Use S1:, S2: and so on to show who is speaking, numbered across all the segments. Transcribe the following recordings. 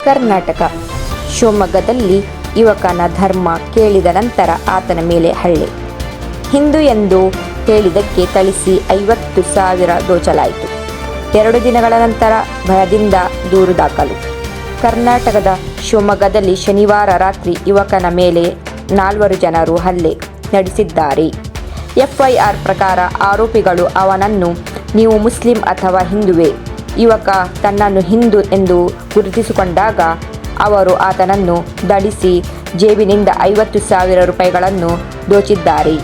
S1: ಕರ್ನಾಟಕ ಶಿವಮೊಗ್ಗದಲ್ಲಿ ಯುವಕನ ಧರ್ಮ ಕೇಳಿದ ನಂತರ ಆತನ ಮೇಲೆ ಹಲ್ಲೆ. ಹಿಂದೂ ಎಂದು ಹೇಳಿದ್ದಕ್ಕೆ ಥಳಿಸಿ 50,000 ದೋಚಲಾಯಿತು. 2 ದಿನಗಳ ನಂತರ ಭಯದಿಂದ ದೂರು ದಾಖಲು. ಕರ್ನಾಟಕದ ಶಿವಮೊಗ್ಗದಲ್ಲಿ ಶನಿವಾರ ರಾತ್ರಿ ಯುವಕನ ಮೇಲೆ 4 ಜನರು ಹಲ್ಲೆ ನಡೆಸಿದ್ದಾರೆ. ಎಫ್ಐಆರ್ ಪ್ರಕಾರ ಆರೋಪಿಗಳು ಅವನನ್ನು ನೀವು ಮುಸ್ಲಿಂ ಅಥವಾ ಹಿಂದುವೇ? ಯುವಕ ತನ್ನನ್ನು ಹಿಂದೂ ಎಂದು ಗುರುತಿಸಿಕೊಂಡಾಗ ಅವರು ಆತನನ್ನು ದಂಡಿಸಿ ಜೇಬಿನಿಂದ 50,000 ರೂಪಾಯಿಗಳನ್ನು ದೋಚಿದ್ದಾರೆ.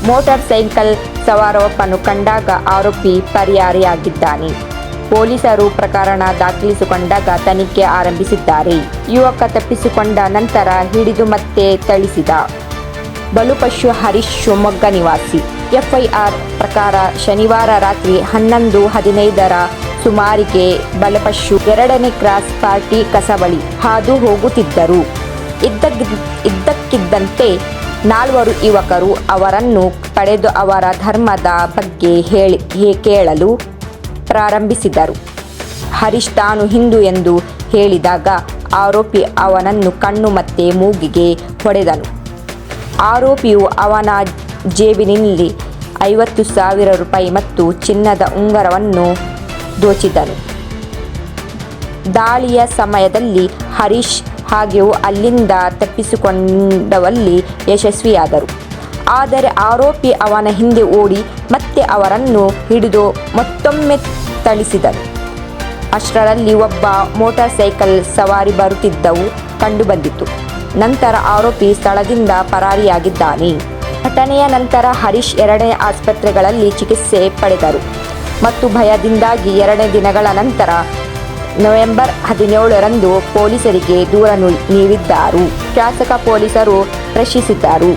S1: ಮೋಟಾರ್ ಸೈಕಲ್ ಸವಾರನೊಬ್ಬನನ್ನು ಕಂಡಾಗ ಆರೋಪಿ ಪರಾರಿಯಾಗಿದ್ದಾನೆ. ಪೊಲೀಸರು ಪ್ರಕರಣ ದಾಖಲಿಸಿಕೊಂಡಾಗ ತನಿಖೆ ಆರಂಭಿಸಿದ್ದಾರೆ. ಯುವಕ ತಪ್ಪಿಸಿಕೊಂಡ ನಂತರ ಹಿಡಿದು ಮತ್ತೆ ಥಳಿಸಿದ. ಬಲುಪಶು ಹರೀಶ್ ಶಿವಮೊಗ್ಗ ನಿವಾಸಿ. ಎಫ್ಐಆರ್ ಪ್ರಕಾರ ಶನಿವಾರ ರಾತ್ರಿ 11:15ರ ಸುಮಾರಿಗೆ ಬಲಪಶು 2ನೇ ಕ್ರಾಸ್ ಪಾರ್ಟಿ ಕಸ ಬಳಿ ಹಾದು ಹೋಗುತ್ತಿದ್ದರು. ಇದ್ದಕ್ಕಿದ್ದಂತೆ 4 ಯುವಕರು ಅವರನ್ನು ತಡೆದು ಅವರ ಧರ್ಮದ ಬಗ್ಗೆ ಕೇಳಲು ಪ್ರಾರಂಭಿಸಿದರು. ಹರೀಶ್ ತಾನು ಹಿಂದೂ ಎಂದು ಹೇಳಿದಾಗ ಆರೋಪಿ ಅವನನ್ನು ಕಣ್ಣು ಮತ್ತು ಮೂಗಿಗೆ ಹೊಡೆದನು. ಆರೋಪಿಯು ಅವನ ಜೇಬಿನಲ್ಲಿ 50,000 ರೂಪಾಯಿ ಮತ್ತು ಚಿನ್ನದ ಉಂಗುರವನ್ನು ದೋಚಿದನು. ದಾಳಿಯ ಸಮಯದಲ್ಲಿ ಹರೀಶ್ ಹಾಗೂ ಅಲ್ಲಿಂದ ತಪ್ಪಿಸಿಕೊಂಡವಲ್ಲಿ ಯಶಸ್ವಿಯಾದರು. ಆದರೆ ಆರೋಪಿ ಅವನ ಹಿಂದೆ ಓಡಿ ಮತ್ತೆ ಅವರನ್ನು ಹಿಡಿದು ಮತ್ತೊಮ್ಮೆ ಥಳಿಸಿದನು. ಅಷ್ಟರಲ್ಲಿ ಒಬ್ಬ ಮೋಟಾರ್ ಸೈಕಲ್ ಸವಾರಿ ಬರುತ್ತಿದ್ದವು ಕಂಡುಬಂದಿತು. ನಂತರ ಆರೋಪಿ ಸ್ಥಳದಿಂದ ಪರಾರಿಯಾಗಿದ್ದಾನೆ. ಘಟನೆಯ ನಂತರ ಹರೀಶ್ 2 ಆಸ್ಪತ್ರೆಗಳಲ್ಲಿ ಚಿಕಿತ್ಸೆ ಪಡೆದರು ಮತ್ತು ಭಯದಿಂದಾಗಿ 2 ದಿನಗಳ ನಂತರ ನವೆಂಬರ್ 17ರಂದು ಪೊಲೀಸರಿಗೆ ದೂರು ನೀಡಿದ್ದರು. ಶಾಸಕ ಪೊಲೀಸರು ಪ್ರಶ್ನಿಸಿದರು.